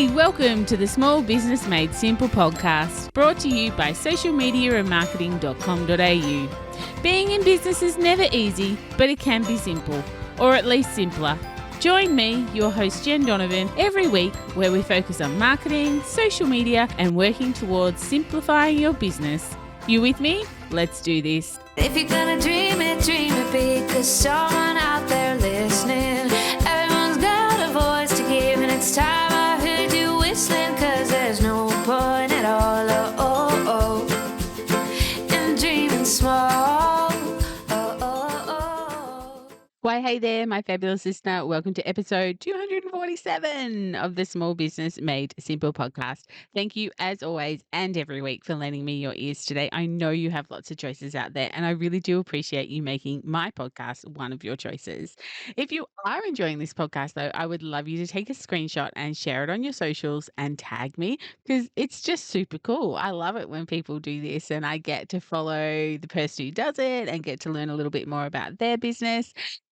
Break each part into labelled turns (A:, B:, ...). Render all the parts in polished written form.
A: Hey, welcome to the Small Business Made Simple podcast, brought to you by socialmediaandmarketing.com.au. Being in business is never easy, but it can be simple, or at least simpler. Join me, your host Jen Donovan, every week where we focus on marketing, social media, and working towards simplifying your business. You with me? Let's do this.
B: If you're gonna dream it big, 'cause someone out there listening. Everyone's got a voice to give, and it's time I heard you whistling, 'cause there's no point at all, in dreaming small.
A: Why, hey there, my fabulous listener. Welcome to episode 247 of the Small Business Made Simple podcast. Thank you, as always, and every week for lending me your ears today. I know you have lots of choices out there, and I really do appreciate you making my podcast one of your choices. If you are enjoying this podcast, though, I would love you to take a screenshot and share it on your socials and tag me, because it's just super cool. I love it when people do this, and I get to follow the person who does it and get to learn a little bit more about their business.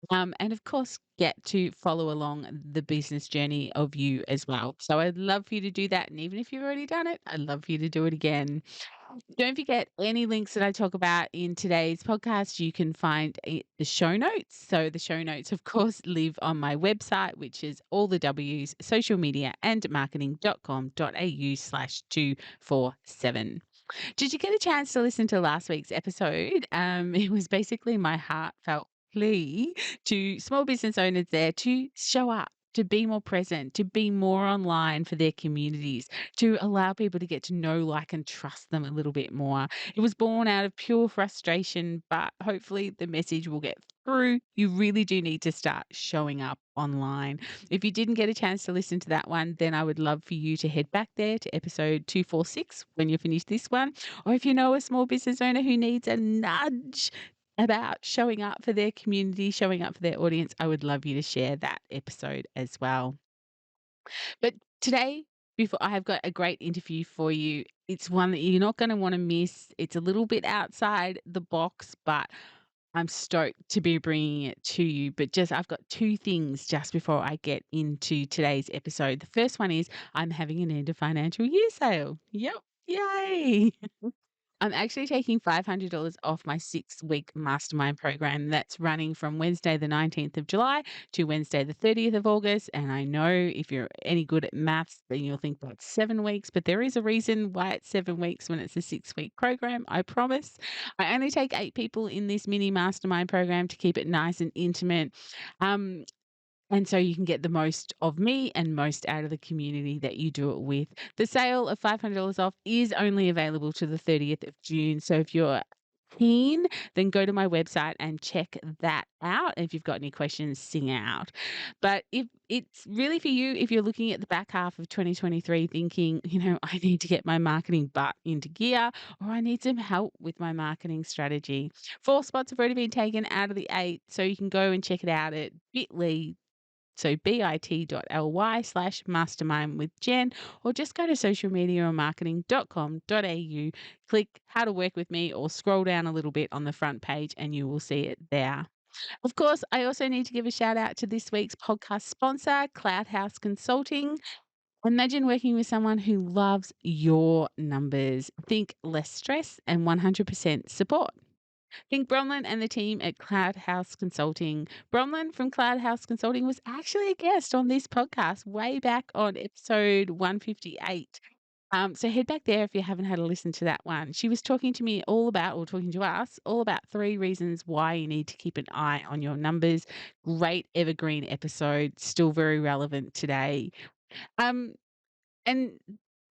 A: And of course, get to follow along the business journey of you as well. So I'd love for you to do that. And even if you've already done it, I'd love for you to do it again. Don't forget any links that I talk about in today's podcast, you can find the show notes. So the show notes, of course, live on my website, which is all the W's, socialmediaandmarketing.com.au/247. Did you get a chance to listen to last week's episode? It was basically my heartfelt plea to small business owners there to show up, to be more present, to be more online for their communities, to allow people to get to know, like, and trust them a little bit more. It was born out of pure frustration, but hopefully the message will get through. You really do need to start showing up online. If you didn't get a chance to listen to that one, then I would love for you to head back there to episode 246 when you finish this one. Or if you know a small business owner who needs a nudge about showing up for their community, showing up for their audience, I would love you to share that episode as well. But today, before I have got a great interview for you. It's one that you're not going to want to miss. It's a little bit outside the box, but I'm stoked to be bringing it to you. But I've got two things just before I get into today's episode. The first one is I'm having an end of financial year sale. Yep. Yay. I'm actually taking $500 off my 6-week mastermind program that's running from Wednesday, the 19th of July to Wednesday, the 30th of August. And I know if you're any good at maths, then you'll think that's 7 weeks, but there is a reason why it's 7 weeks when it's a 6-week program. I promise. I only take 8 people in this mini mastermind program to keep it nice and intimate. And so you can get the most of me and most out of the community that you do it with. The sale of $500 off is only available to the 30th of June. So if you're keen, then go to my website and check that out. If you've got any questions, sing out. But if it's really for you, if you're looking at the back half of 2023 thinking, I need to get my marketing butt into gear, or I need some help with my marketing strategy. 4 spots have already been taken out of the 8. So you can go and check it out at bit.ly. So bit.ly/mastermind with Jen, or just go to socialmediaandmarketing.com.au, click how to work with me, or scroll down a little bit on the front page and you will see it there. Of course, I also need to give a shout out to this week's podcast sponsor, Cloud House Consulting. Imagine working with someone who loves your numbers. Think less stress and 100% support. Think Bronlyn and the team at Cloud House Consulting. Bronlyn from Cloud House Consulting was actually a guest on this podcast way back on episode 158. So head back there if you haven't had a listen to that one. She was talking to me talking to us all about 3 reasons why you need to keep an eye on your numbers. Great evergreen episode, still very relevant today. Um, and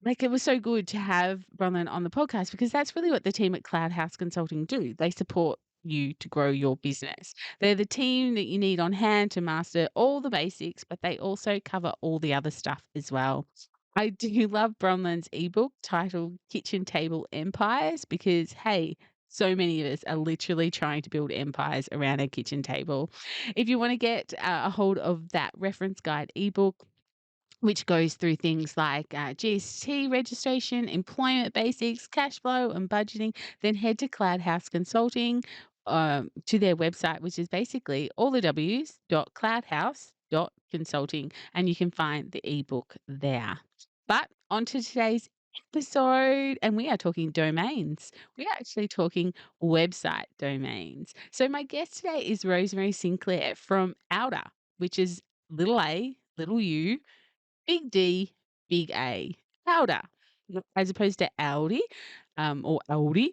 A: it was so good to have Bronwyn on the podcast, because that's really what the team at Cloud House Consulting do. They support you to grow your business. They're the team that you need on hand to master all the basics, but they also cover all the other stuff as well. I do love Bronwyn's ebook titled Kitchen Table Empires, because, hey, so many of us are literally trying to build empires around our kitchen table. If you want to get a hold of that reference guide ebook, which goes through things like GST registration, employment basics, cash flow, and budgeting, then head to Cloud House Consulting to their website, which is basically all the W's.cloudhouse.consulting, and you can find the ebook there. But on to today's episode, and we are talking domains. We are actually talking website domains. So my guest today is Rosemary Sinclair from auDA, which is little a, little u, big D, big A. auDA, as opposed to Audi, or Aldi,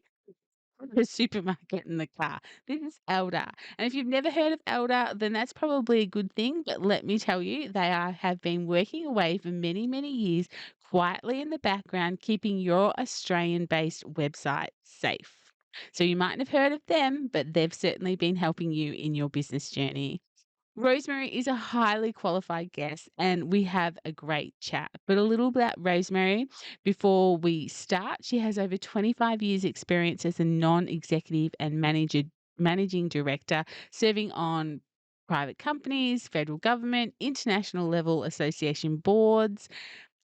A: the supermarket in the car. This is auDA. And if you've never heard of auDA, then that's probably a good thing. But let me tell you, have been working away for many, many years, quietly in the background, keeping your Australian-based website safe. So you mightn't have heard of them, but they've certainly been helping you in your business journey. Rosemary is a highly qualified guest, and we have a great chat. But a little about Rosemary before we start. She has over 25 years' experience as a non executive and managing director, serving on private companies, federal government, international level association boards.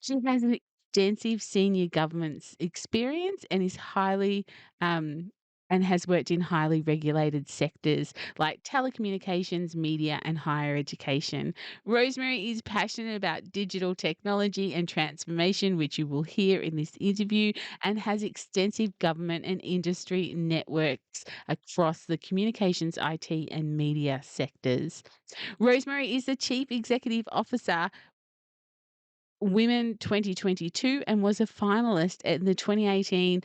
A: She has an extensive senior governance experience and is highly and has worked in highly regulated sectors like telecommunications, media, and higher education. Rosemary is passionate about digital technology and transformation, which you will hear in this interview, and has extensive government and industry networks across the communications, IT, and media sectors. Rosemary is the Chief Executive Officer Women 2022 and was a finalist at the 2018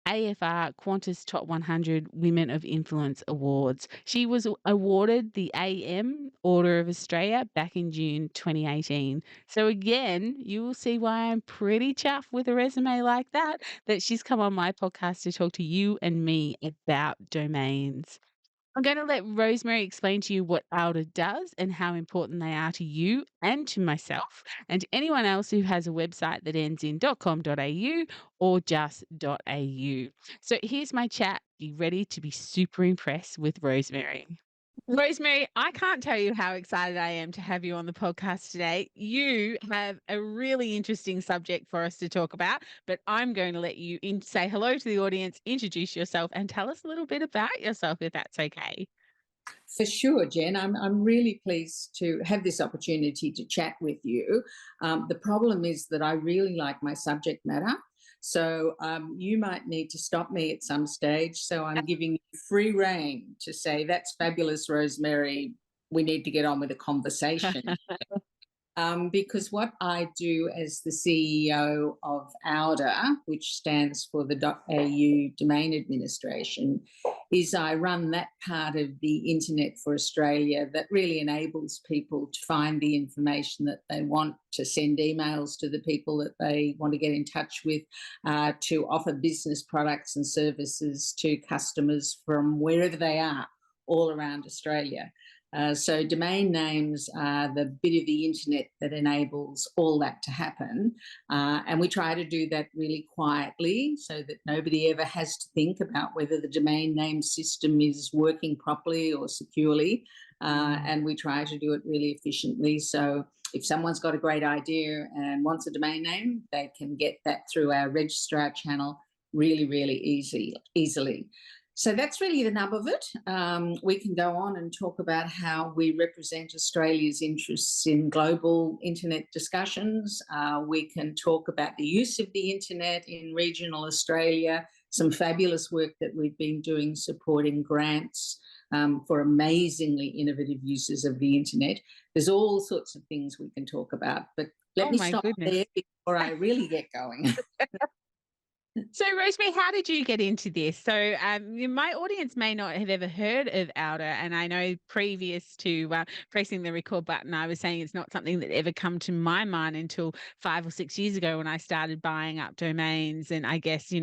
A: AFR Qantas Top 100 Women of Influence Awards. She was awarded the AM Order of Australia back in June 2018. So again, you will see why I'm pretty chuffed with a resume like that she's come on my podcast to talk to you and me about domains. I'm going to let Rosemary explain to you what auDA does and how important they are to you and to myself and to anyone else who has a website that ends in .com.au or just .au. So here's my chat. Be ready to be super impressed with Rosemary. Rosemary, I can't tell you how excited I am to have you on the podcast today. You have a really interesting subject for us to talk about, but I'm going to let you say hello to the audience, introduce yourself, and tell us a little bit about yourself, if that's okay.
C: For sure, Jen. I'm really pleased to have this opportunity to chat with you. The problem is that I really like my subject matter. So you might need to stop me at some stage. So I'm giving you free rein to say, that's fabulous, Rosemary. We need to get on with the conversation. Because what I do as the CEO of auDA, which stands for the .au Domain Administration, is I run that part of the Internet for Australia that really enables people to find the information that they want, to send emails to the people that they want to get in touch with, to offer business products and services to customers from wherever they are all around Australia. So domain names are the bit of the internet that enables all that to happen. And we try to do that really quietly so that nobody ever has to think about whether the domain name system is working properly or securely. And we try to do it really efficiently. So if someone's got a great idea and wants a domain name, they can get that through our registrar channel really, really easily. So that's really the nub of it. We can go on and talk about how we represent Australia's interests in global internet discussions. We can talk about the use of the internet in regional Australia, some fabulous work that we've been doing supporting grants for amazingly innovative uses of the internet. There's all sorts of things we can talk about, but let me stop there before I really get going.
A: So, Rosemary, how did you get into this? So, my audience may not have ever heard of auDA, and I know previous to pressing the record button, I was saying it's not something that ever come to my mind until 5 or 6 years ago when I started buying up domains, and I guess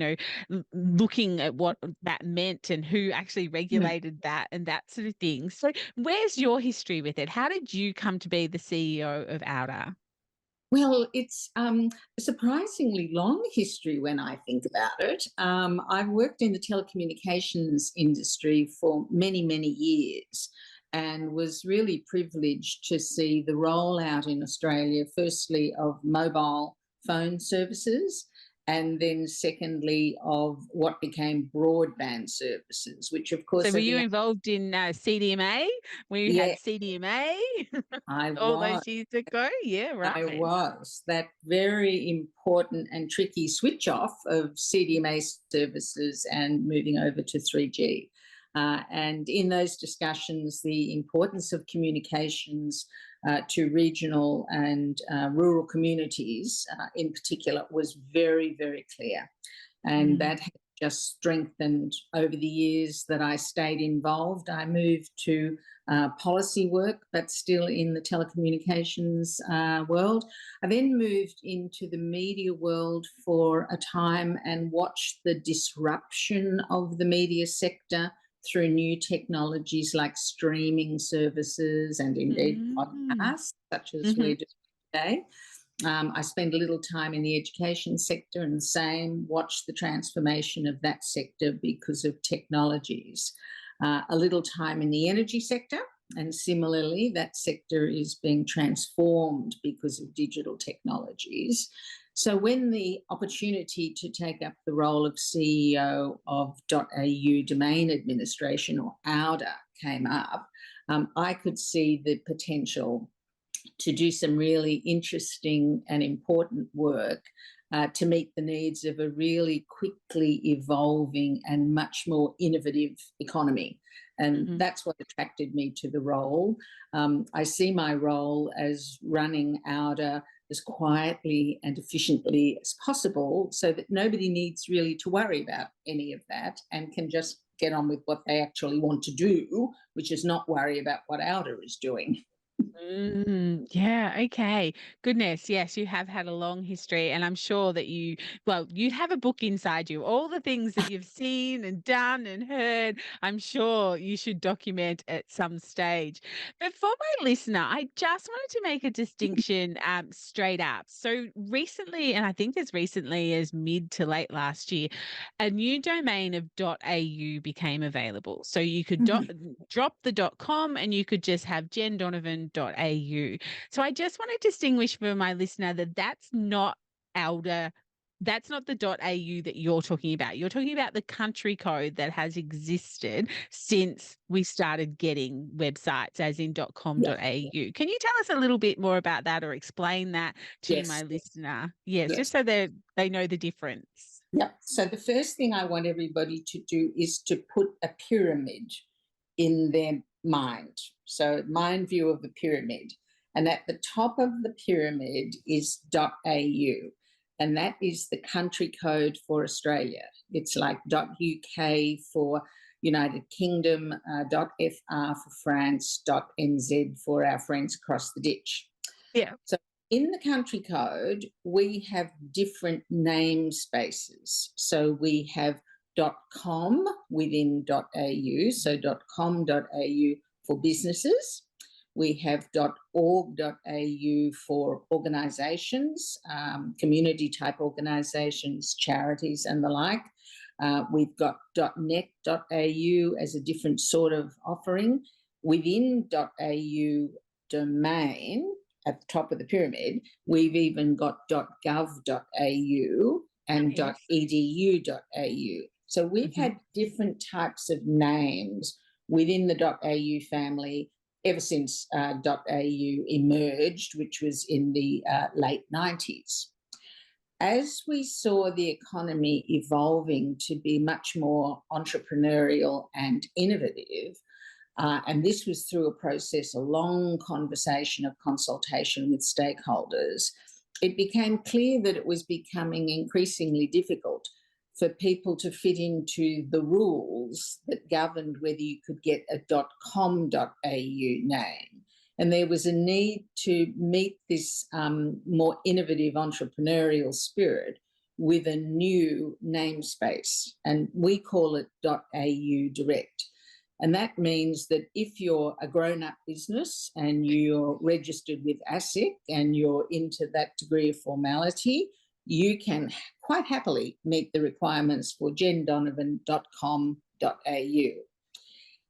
A: looking at what that meant and who actually regulated that and that sort of thing. So, where's your history with it? How did you come to be the CEO of auDA?
C: Well, it's a surprisingly long history when I think about it. I've worked in the telecommunications industry for many, many years and was really privileged to see the rollout in Australia, firstly, of mobile phone services and then secondly of what became broadband services, which of
A: So
C: course
A: were
C: are
A: you
C: the
A: involved in CDMA? When you
C: yeah,
A: had CDMA
C: I
A: all
C: was.
A: those years ago? Yeah,
C: I
A: right.
C: was. That very important and tricky switch off of CDMA services and moving over to 3G. And in those discussions, the importance of communications to regional and rural communities in particular was very, very clear. And
A: Mm.
C: that has just strengthened over the years that I stayed involved. I moved to policy work, but still in the telecommunications world. I then moved into the media world for a time and watched the disruption of the media sector through new technologies like streaming services and indeed
A: Mm.
C: podcasts, such as
A: Mhm.
C: we're doing today. I spent a little time in the education sector and same, watched the transformation of that sector because of technologies. A little time in the energy sector, and similarly, that sector is being transformed because of digital technologies. So, when the opportunity to take up the role of CEO of .au Domain Administration, or auDA, came up, I could see the potential to do some really interesting and important work to meet the needs of a really quickly evolving and much more innovative economy. And
A: Mhm.
C: that's what attracted me to the role. I see my role as running auDA as quietly and efficiently as possible so that nobody needs really to worry about any of that and can just get on with what they actually want to do, which is not worry about what auDA is doing.
A: Yeah, okay. Goodness, yes, you have had a long history, and I'm sure that you have a book inside you. All the things that you've seen and done and heard, I'm sure you should document at some stage. But for my listener, I just wanted to make a distinction straight up. So recently, and I think as recently as mid to late last year, a new domain of .au became available. So you could drop the .com and you could just have jendonovan.au. So I just want to distinguish for my listener that that's not auDA. That's not the .au that you're talking about. You're talking about the country code that has existed since we started getting websites, as in
C: Yeah,
A: .com.au. Can you tell us a little bit more about that or explain that to my
C: yes,
A: listener? Yes, just
C: yes.
A: so they know the difference.
C: Yep. So the first thing I want everybody to do is to put a pyramid in their mind. So mind view of the pyramid. And at the top of the pyramid is .au. And that is the country code for Australia. It's like .uk for United Kingdom, .fr for France, .nz for our friends across the ditch.
A: Yeah.
C: So in the country code, we have different namespaces. So we have .com within .au, so .com.au for businesses. We have .org.au for organisations, community type organisations, charities, and the like. We've got .net.au as a different sort of offering. Within .au domain, at the top of the pyramid, we've even got .gov.au and
A: Nice.
C: .edu.au. So we've
A: Mhm.
C: had different types of names within the .au family ever since .au emerged, which was in the late 90s. As we saw the economy evolving to be much more entrepreneurial and innovative, and this was through a process, a long conversation of consultation with stakeholders, it became clear that it was becoming increasingly difficult for people to fit into the rules that governed whether you could get a .com.au name. And there was a need to meet this more innovative entrepreneurial spirit with a new namespace. And we call it .au Direct. And that means that if you're a grown-up business and you're registered with ASIC and you're into that degree of formality, you can quite happily meet the requirements for jendonovan.com.au.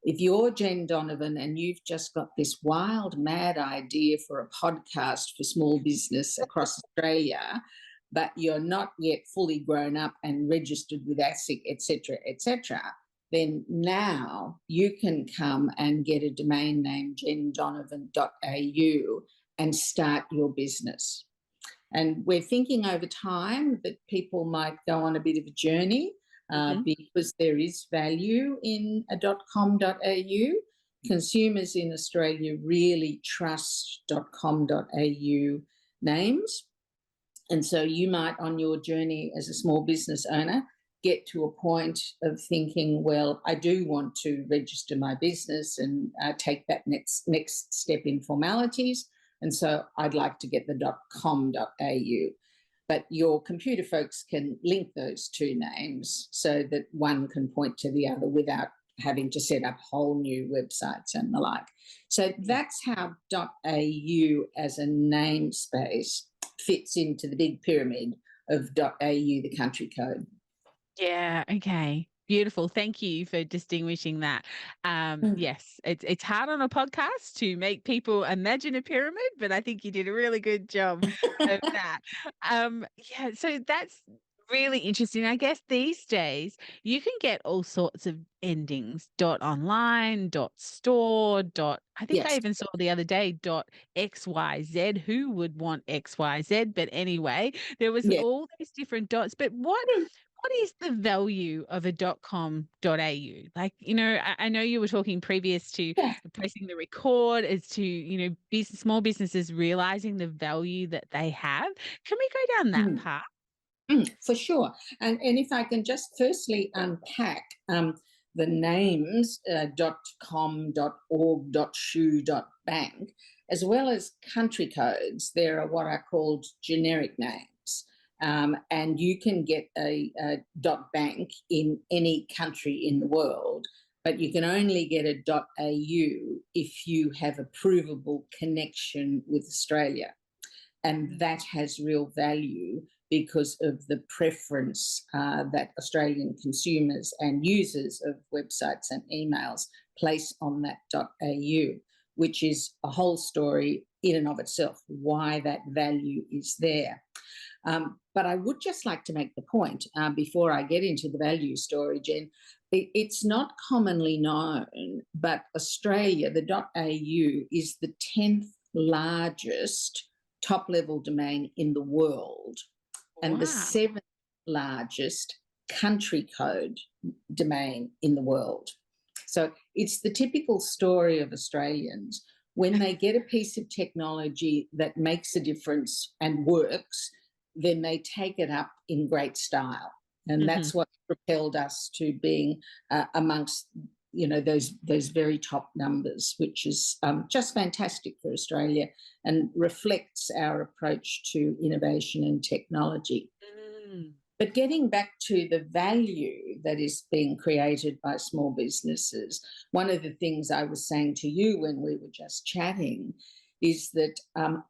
C: If you're Jen Donovan and you've just got this wild, mad idea for a podcast for small business across Australia, but you're not yet fully grown up and registered with ASIC, etc., then now you can come and get a domain name, jendonovan.au, and start your business. And we're thinking over time that people might go on a bit of a journey because there is value in a .com.au. Consumers in Australia really trust .com.au names. And so you might, on your journey as a small business owner, get to a point of thinking, well, I do want to register my business and take that next step in formalities. And so I'd like to get the .com.au. But your computer folks can link those two names so that one can point to the other without having to set up whole new websites and the like. So that's how .au as a namespace fits into the big pyramid of .au, the country code.
A: Yeah, okay. Beautiful. Thank you for distinguishing that. Yes, it's hard on a podcast to make people imagine a pyramid, but I think you did a really good job of that. Yeah, so that's really interesting. I guess these days you can get all sorts of endings, .online, .store, I think I
C: Yes.
A: even saw the other day .xyz. Who would want XYZ? But anyway, there was
C: Yes.
A: all these different dots. But what is the value of a .com.au? Like, I know you were talking previous to
C: Yeah.
A: pressing the record as to, small businesses realizing the value that they have. Can we go down that
C: Mm.
A: path?
C: For sure. And if I can just firstly unpack the names .com, .org, .shu, .bank, as well as country codes, there are what are called generic names. And you can get a .bank in any country in the world, but you can only get a .au if you have a provable connection with Australia. And that has real value because of the preference that Australian consumers and users of websites and emails place on that .au, which is a whole story in and of itself, why that value is there. But I would just like to make the point before I get into the value story, Jen, it's not commonly known, but Australia, the .au, is the 10th largest top-level domain in the world and the
A: Wow.
C: 7th largest country code domain in the world. So it's the typical story of Australians. When they get a piece of technology that makes a difference and works, then they take it up in great style. And that's what propelled us to being amongst those very top numbers, which is just fantastic for Australia and reflects our approach to innovation and technology. But getting back to the value that is being created by small businesses, one of the things I was saying to you when we were just chatting is that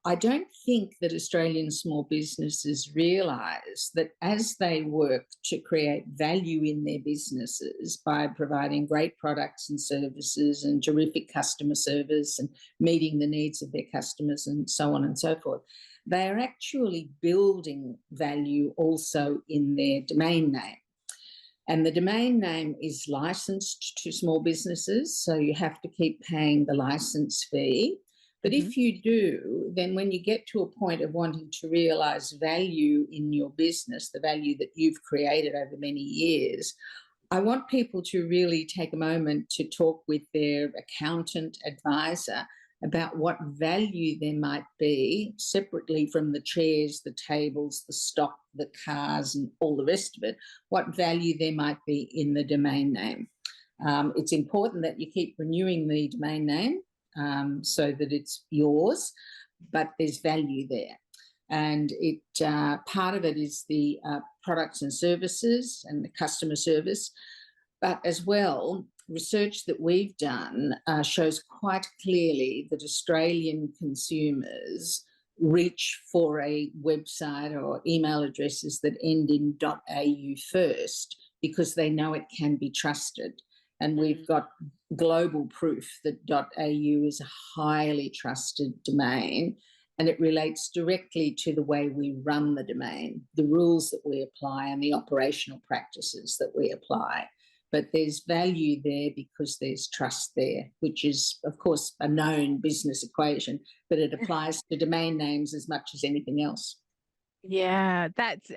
C: I don't think that Australian small businesses realise that as they work to create value in their businesses by providing great products and services and terrific customer service and meeting the needs of their customers and so on and so forth, they are actually building value also in their domain name. And the domain name is licensed to small businesses, so you have to keep paying the license fee. But if you do, then when you get to a point of wanting to realise value in your business, the value that you've created over many years, I want people to really take a moment to talk with their accountant advisor about what value there might be separately from the chairs, the tables, the stock, the cars and all the rest of it, what value there might be in the domain name. It's important that you keep renewing the domain name so that it's yours, but there's value there. And part of it is the products and services and the customer service, but as well, research that we've done shows quite clearly that Australian consumers reach for a website or email addresses that end in .au first because they know it can be trusted. And we've got global proof that .au is a highly trusted domain and it relates directly to the way we run the domain, the rules that we apply, and the operational practices that we apply. But there's value there because there's trust there, which is, of course, a known business equation, but it applies to domain names as much as anything else.
A: Yeah, that's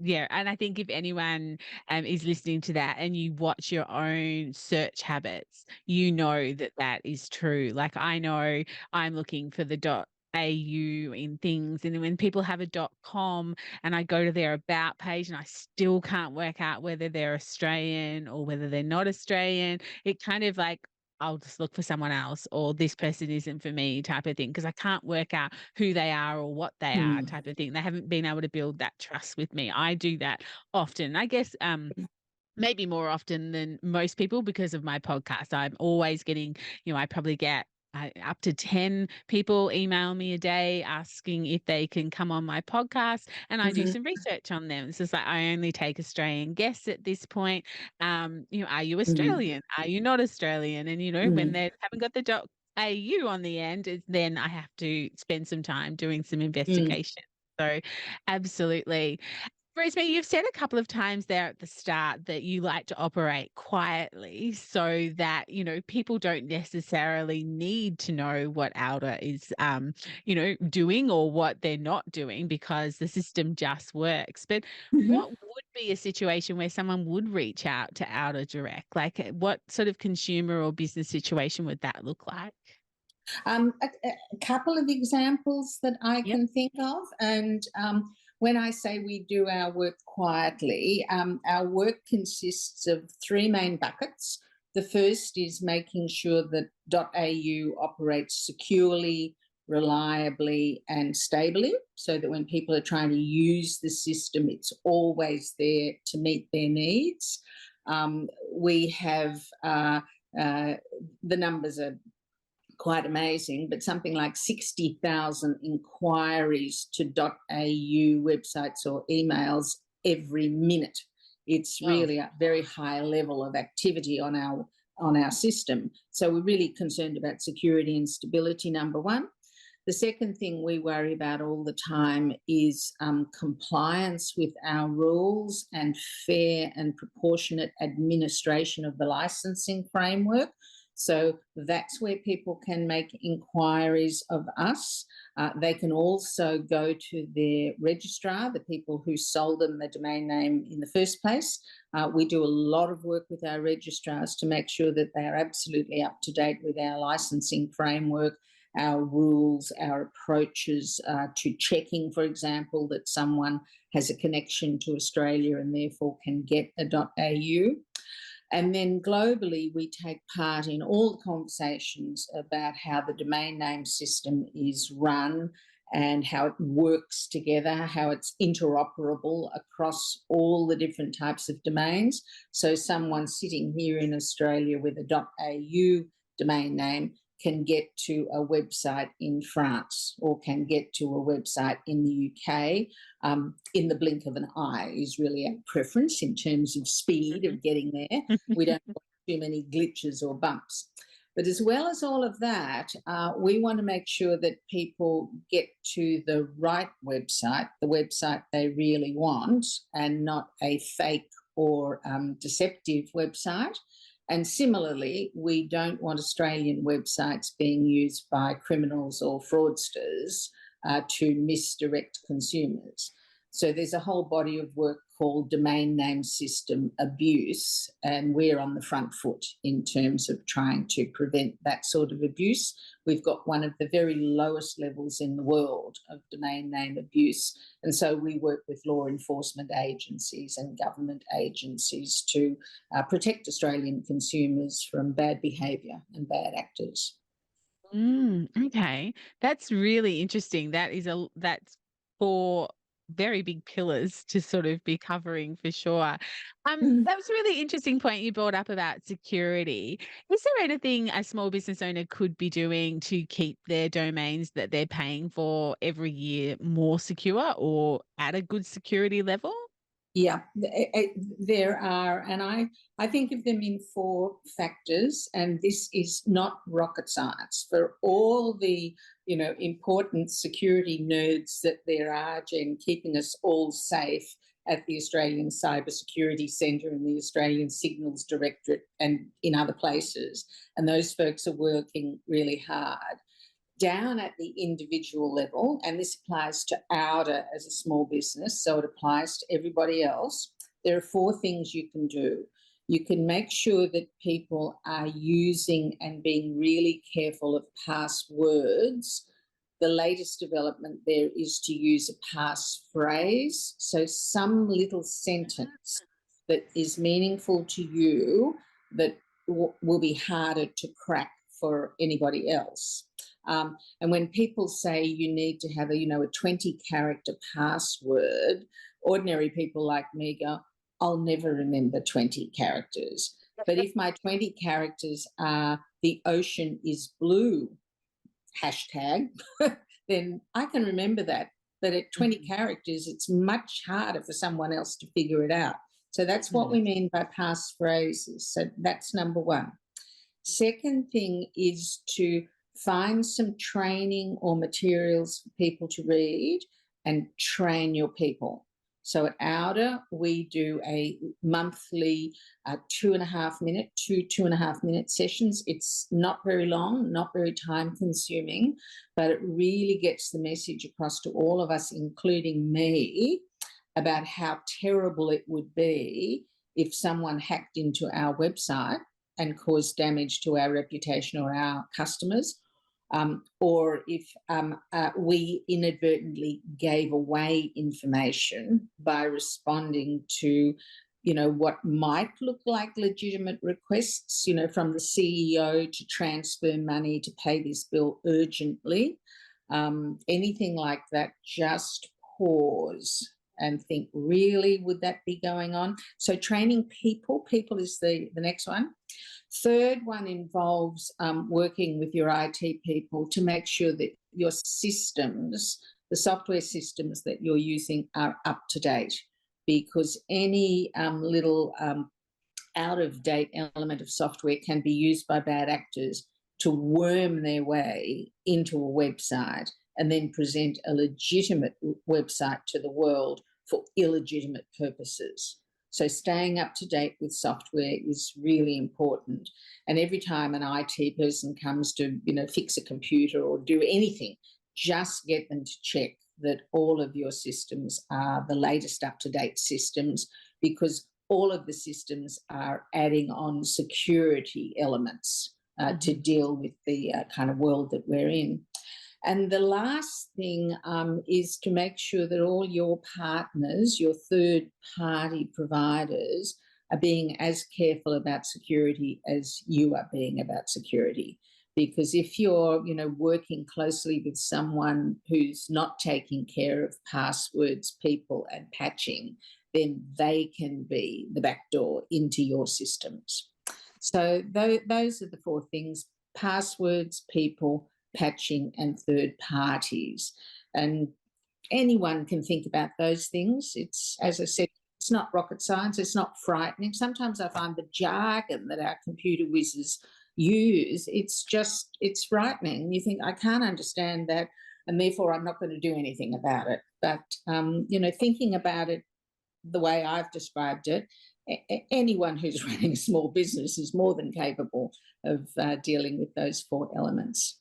A: yeah, and I think if anyone is listening to that and you watch your own search habits, you know that that is true. Like I know I'm looking for the .au in things, and then when people have a .com and I go to their about page and I still can't work out whether they're Australian or whether they're not Australian, it kind of like I'll just look for someone else, or this person isn't for me type of thing, because I can't work out who they are or what they are
C: Mm.
A: type of thing. They haven't been able to build that trust with me. I do that often. I guess maybe more often than most people because of my podcast. I'm always getting, I probably get up to 10 people email me a day asking if they can come on my podcast, and I do
C: Mhm.
A: some research on them. It's just like I only take Australian guests at this point. Are you
C: Mm.
A: Australian? Are you not Australian? And when
C: Mm.
A: they haven't got the .au on the end, then I have to spend some time doing some
C: Mm.
A: investigation. So absolutely. Rosemary, you've said a couple of times there at the start that you like to operate quietly so that, people don't necessarily need to know what auDA is, doing or what they're not doing because the system just works. But what
C: Mhm.
A: would be a situation where someone would reach out to auDA direct? Like what sort of consumer or business situation would that look like?
C: A couple of examples that I
A: Yep.
C: can think of, and when I say we do our work quietly, our work consists of three main buckets. The first is making sure that .au operates securely, reliably, and stably, so that when people are trying to use the system, it's always there to meet their needs. We have the numbers are quite amazing, but something like 60,000 inquiries to .au websites or emails every minute. It's
A: Oh,
C: really a very high level of activity on our system. So we're really concerned about security and stability, number one. The second thing we worry about all the time is compliance with our rules and fair and proportionate administration of the licensing framework. So that's where people can make inquiries of us. They can also go to their registrar, the people who sold them the domain name in the first place. We do a lot of work with our registrars to make sure that they are absolutely up to date with our licensing framework, our rules, our approaches to checking, for example, that someone has a connection to Australia and therefore can get a .au. And then globally, we take part in all the conversations about how the domain name system is run and how it works together, how it's interoperable across all the different types of domains. So someone sitting here in Australia with a .au domain name can get to a website in France or can get to a website in the UK in the blink of an eye is really our preference in terms of speed of getting there. We don't want too many glitches or bumps. But as well as all of that, we want to make sure that people get to the right website, the website they really want, and not a fake or deceptive website. And similarly, we don't want Australian websites being used by criminals or fraudsters to misdirect consumers. So there's a whole body of work called domain name system abuse, and we're on the front foot in terms of trying to prevent that sort of abuse. We've got one of the very lowest levels in the world of domain name abuse, and so we work with law enforcement agencies and government agencies to protect Australian consumers from bad behaviour and bad actors.
A: Okay. That's really interesting. That's 4 very big pillars to sort of be covering for sure.
C: Mm.
A: That was a really interesting point you brought up about security. Is there anything a small business owner could be doing to keep their domains that they're paying for every year more secure or at a good security level?
C: Yeah, there are, and I think of them in four factors, and this is not rocket science. For all the important security nerds that there are, Jen, keeping us all safe at the Australian Cybersecurity Centre and the Australian Signals Directorate and in other places, and those folks are working really hard down at the individual level, and this applies to auDA as a small business, so it applies to everybody else. There are four things you can do. You can make sure that people are using and being really careful of passwords. The latest development there is to use a passphrase, so some little sentence that is meaningful to you that will be harder to crack for anybody else. And when people say you need to have a 20-character password, ordinary people like me go, I'll never remember 20 characters. But if my 20 characters are the ocean is blue hashtag, then I can remember that. But at 20 characters, it's much harder for someone else to figure it out. So that's what we mean by passphrases. So that's number one. Second thing is to find some training or materials for people to read and train your people. So at auDA, we do a monthly 2.5 minute sessions. It's not very long, not very time consuming, but it really gets the message across to all of us, including me, about how terrible it would be if someone hacked into our website and caused damage to our reputation or our customers, or if we inadvertently gave away information by responding to, what might look like legitimate requests, from the CEO to transfer money to pay this bill urgently. Anything like that, just pause and think, really, would that be going on? So training people is the next one. Third one involves working with your IT people to make sure that your systems, the software systems that you're using, are up to date, because any little out-of-date element of software can be used by bad actors to worm their way into a website and then present a legitimate website to the world for illegitimate purposes. So staying up to date with software is really important. And every time an IT person comes to, fix a computer or do anything, just get them to check that all of your systems are the latest up-to-date systems, because all of the systems are adding on security elements to deal with the kind of world that we're in. And the last thing is to make sure that all your partners, your third-party providers, are being as careful about security as you are being about security. Because if you're, working closely with someone who's not taking care of passwords, people, and patching, then they can be the back door into your systems. So those are the four things: passwords, people, patching, and third parties. And anyone can think about those things. It's, as I said, it's not rocket science. It's not frightening. Sometimes I find the jargon that our computer whizzes use, it's frightening. You think, I can't understand that, and therefore I'm not going to do anything about it. But, thinking about it the way I've described it, anyone who's running a small business is more than capable of dealing with those four elements.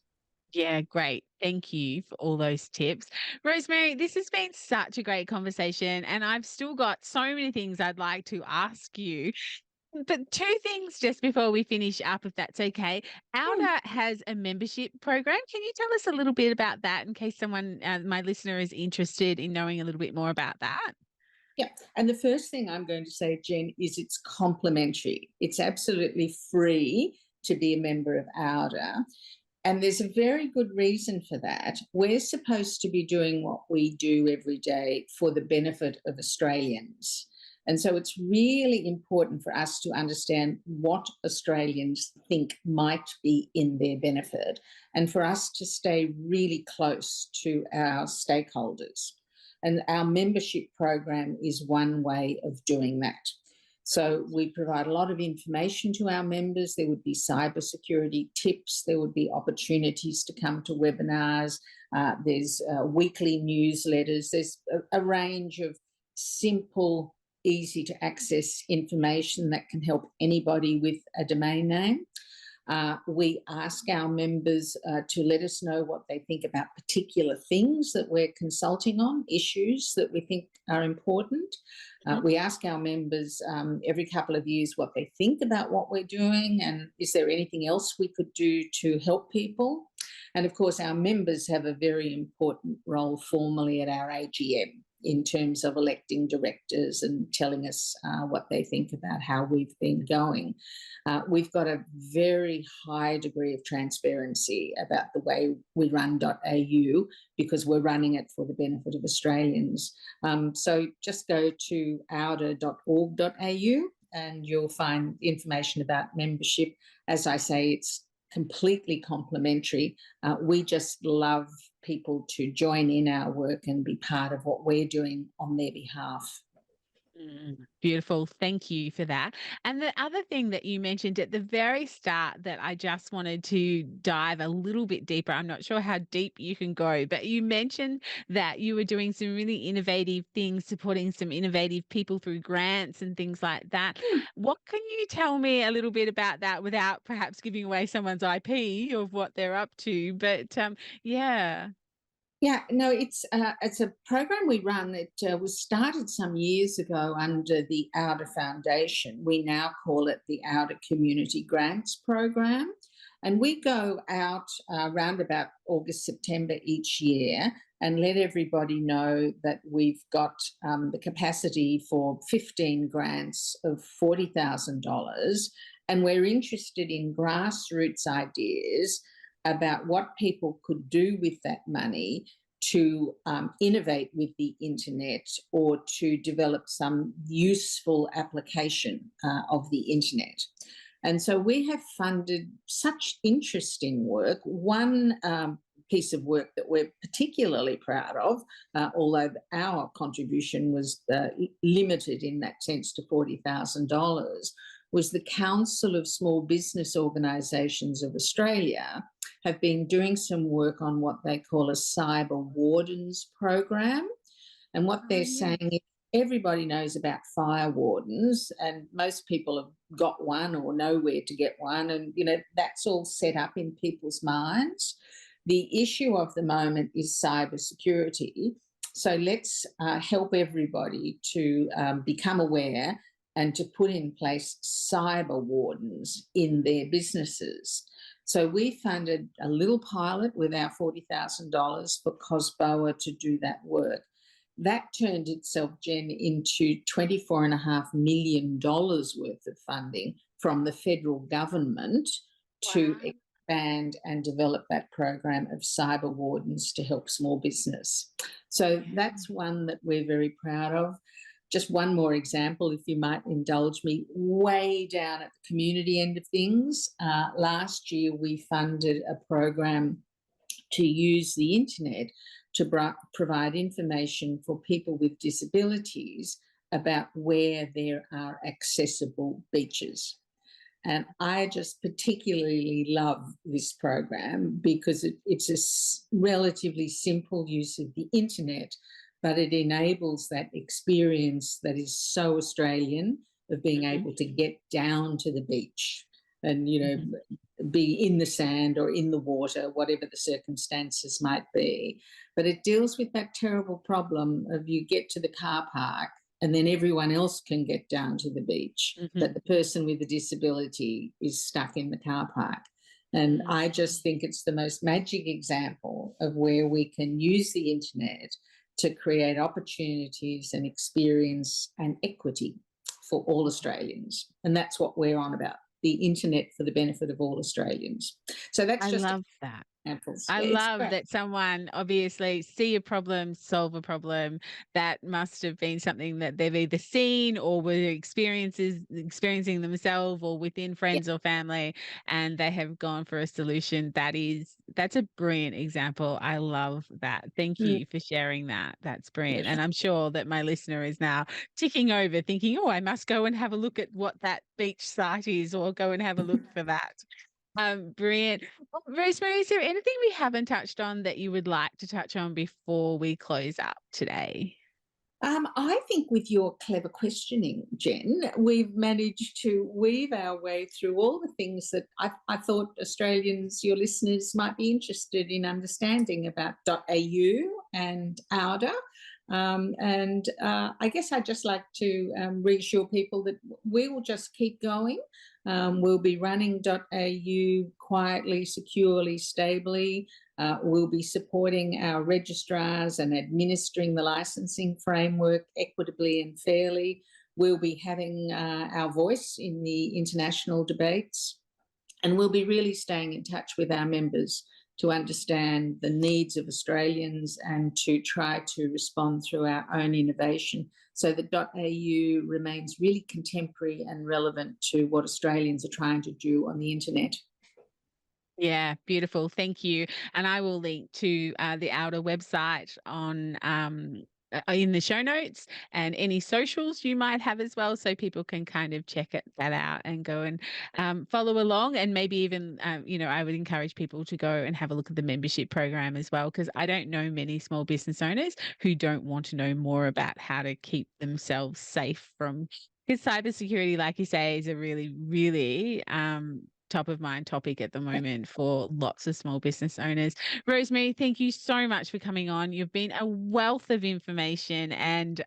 A: Yeah, great. Thank you for all those tips. Rosemary, this has been such a great conversation, and I've still got so many things I'd like to ask you. But two things just before we finish up, if that's okay. auDA has a membership program. Can you tell us a little bit about that in case someone, my listener, is interested in knowing a little bit more about that?
C: Yeah. And the first thing I'm going to say, Jen, is it's complimentary. It's absolutely free to be a member of auDA. And there's a very good reason for that. We're supposed to be doing what we do every day for the benefit of Australians. And so it's really important for us to understand what Australians think might be in their benefit, and for us to stay really close to our stakeholders. And our membership program is one way of doing that. So we provide a lot of information to our members. There would be cybersecurity tips. There would be opportunities to come to webinars. There's weekly newsletters. There's a range of simple, easy to access information that can help anybody with a domain name. We ask our members to let us know what they think about particular things that we're consulting on, issues that we think are important. We ask our members every couple of years what they think about what we're doing and is there anything else we could do to help people. And of course, our members have a very important role formally at our AGM in terms of electing directors and telling us what they think about how we've been going. We've got a very high degree of transparency about the way we run .au because we're running it for the benefit of Australians. So just go to auda.org.au and you'll find information about membership. As I say, it's completely complimentary. We just love people to join in our work and be part of what we're doing on their behalf.
A: Beautiful. Thank you for that. And the other thing that you mentioned at the very start that I just wanted to dive a little bit deeper, I'm not sure how deep you can go, but you mentioned that you were doing some really innovative things, supporting some innovative people through grants and things like that. What can you tell me a little bit about that without perhaps giving away someone's IP of what they're up to? But yeah.
C: Yeah, no, it's a program we run that was started some years ago under the auDA Foundation. We now call it the auDA Community Grants Program. And we go out around about August, September each year and let everybody know that we've got the capacity for 15 grants of $40,000. And we're interested in grassroots ideas about what people could do with that money to innovate with the internet or to develop some useful application of the internet. And so we have funded such interesting work. One piece of work that we're particularly proud of, although our contribution was limited in that sense to $40,000, was the Council of Small Business Organisations of Australia have been doing some work on what they call a cyber wardens program. And what they're saying is everybody knows about fire wardens and most people have got one or know where to get one. And, you know, that's all set up in people's minds. The issue of the moment is cybersecurity. So let's help everybody to become aware and to put in place cyber wardens in their businesses. So we funded a little pilot with our $40,000 for COSBOA to do that work. That turned itself, Jen, into $24.5 million worth of funding from the federal government to expand and develop that program of cyber wardens to help small business. So that's one that we're very proud of. Just one more example, if you might indulge me, way down at the community end of things. Last year, we funded a program to use the internet to provide information for people with disabilities about where there are accessible beaches. And I just particularly love this program because it's a relatively simple use of the internet, but it enables that experience that is so Australian of being able to get down to the beach and, you know, be in the sand or in the water, whatever the circumstances might be. But it deals with that terrible problem of you get to the car park and then everyone else can get down to the beach, but the person with the disability is stuck in the car park. And I just think it's the most magic example of where we can use the internet to create opportunities and experience and equity for all Australians. And that's what we're on about, the internet for the benefit of all Australians. So that's
A: I
C: just
A: love that.
C: apples.
A: I
C: Yeah, it's
A: love
C: great.
A: that someone obviously see a problem, solve a problem. That must have been something that they've either seen or were experiencing themselves or within
C: Yeah.
A: friends or family, and they have gone for a solution. That's a brilliant example. I love that. Thank
C: Mm,
A: you for sharing that. That's
C: yeah.
A: brilliant. And I'm sure that my listener is now ticking over thinking, oh, I must go and have a look at what that beach site is or go and have a look for that. Brilliant. Well, Rosemary, is there anything we haven't touched on that you would like to touch on before we close up today?
C: I think with your clever questioning, Jen, we've managed to weave our way through all the things that I thought Australians, your listeners, might be interested in understanding about .au and auDA. I guess I'd just like to reassure people that we will just keep going. We'll be running .au quietly, securely, stably. We'll be supporting our registrars and administering the licensing framework equitably and fairly. We'll be having our voice in the international debates, and we'll be really staying in touch with our members to understand the needs of Australians and to try to respond through our own innovation so that .au remains really contemporary and relevant to what Australians are trying to do on the internet.
A: Yeah, beautiful. Thank you. And I will link to the auDA website on in the show notes and any socials you might have as well, so people can kind of that out and go and follow along. And maybe even, I would encourage people to go and have a look at the membership program as well, because I don't know many small business owners who don't want to know more about how to keep themselves safe from. Because cybersecurity, like you say, is a really, really top of mind topic at the moment for lots of small business owners. Rosemary, thank you so much for coming on. You've been a wealth of information, and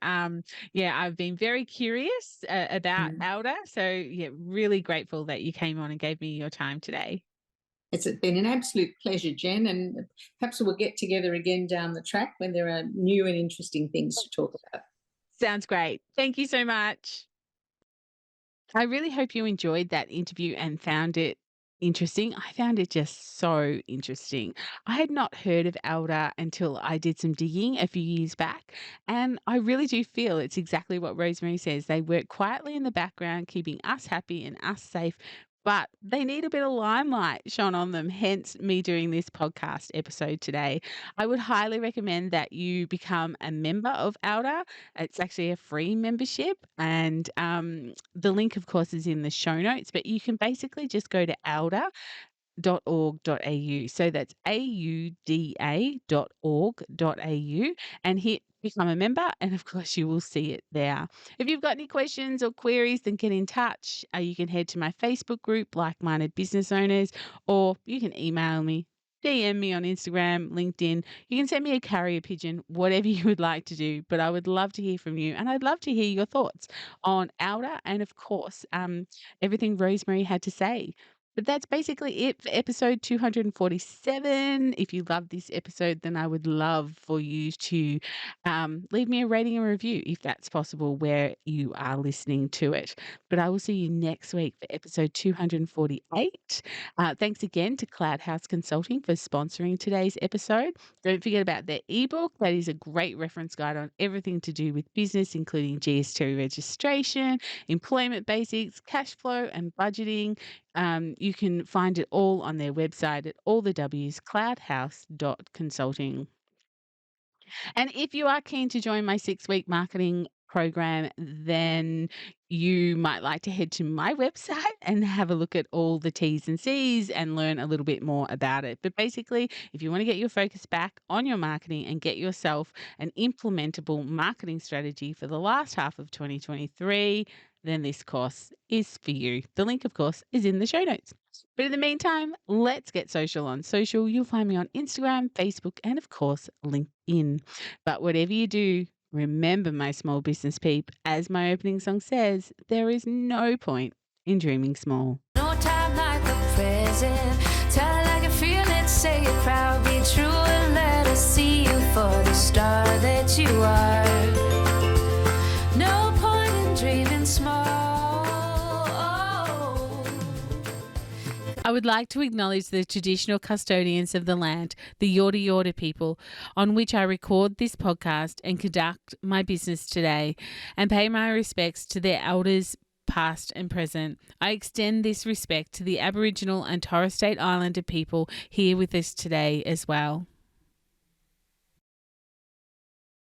A: yeah, I've been very curious about
C: Mm.
A: auDA. So yeah, really grateful that you came on and gave me your time today.
C: It's been an absolute pleasure, Jen, and perhaps we'll get together again down the track when there are new and interesting things to talk about.
A: Sounds great. Thank you so much. I really hope you enjoyed that interview and found it interesting. I found it just so interesting. I had not heard of auDA until I did some digging a few years back, and I really do feel it's exactly what Rosemary says. They work quietly in the background, keeping us happy and us safe. But they need a bit of limelight shone on them, hence me doing this podcast episode today. I would highly recommend that you become a member of auDA. It's actually a free membership, and the link, of course, is in the show notes. But you can basically just go to auda.org.au. So that's auda.org.au and hit become a member. And of course, you will see it there. If you've got any questions or queries, then get in touch. You can head to my Facebook group, Like Minded Business Owners, or you can email me. DM me on Instagram, LinkedIn. You can send me a carrier pigeon, whatever you would like to do. But I would love to hear from you, and I'd love to hear your thoughts on auDA and, of course, everything Rosemary had to say. But that's basically it for episode 247. If you love this episode, then I would love for you to leave me a rating and review if that's possible where you are listening to it. But I will see you next week for episode 248. Thanks again to Cloud House Consulting for sponsoring today's episode. Don't forget about their ebook. That is a great reference guide on everything to do with business, including GST registration, employment basics, cash flow, and budgeting. You can find it all on their website at all the W's, cloudhouse.consulting. And if you are keen to join my 6-week marketing program, then you might like to head to my website and have a look at all the T's and C's and learn a little bit more about it. But basically, if you want to get your focus back on your marketing and get yourself an implementable marketing strategy for the last half of 2023, then this course is for you. The link, of course, is in the show notes. But in the meantime, let's get social on social. You'll find me on Instagram, Facebook, and of course, LinkedIn. But whatever you do, remember, my small business peep, as my opening song says, there is no point in dreaming small.
B: No time like the present. Tell it like you feel it, say it proud, be true, and let us see you for the star that you are. No point in dreaming small.
A: I I would like to acknowledge the traditional custodians of the land, the auDA people, on which I record this podcast and conduct my business today, and pay my respects to their elders, past and present. I extend this respect to the Aboriginal and Torres Strait Islander people here with us today as well.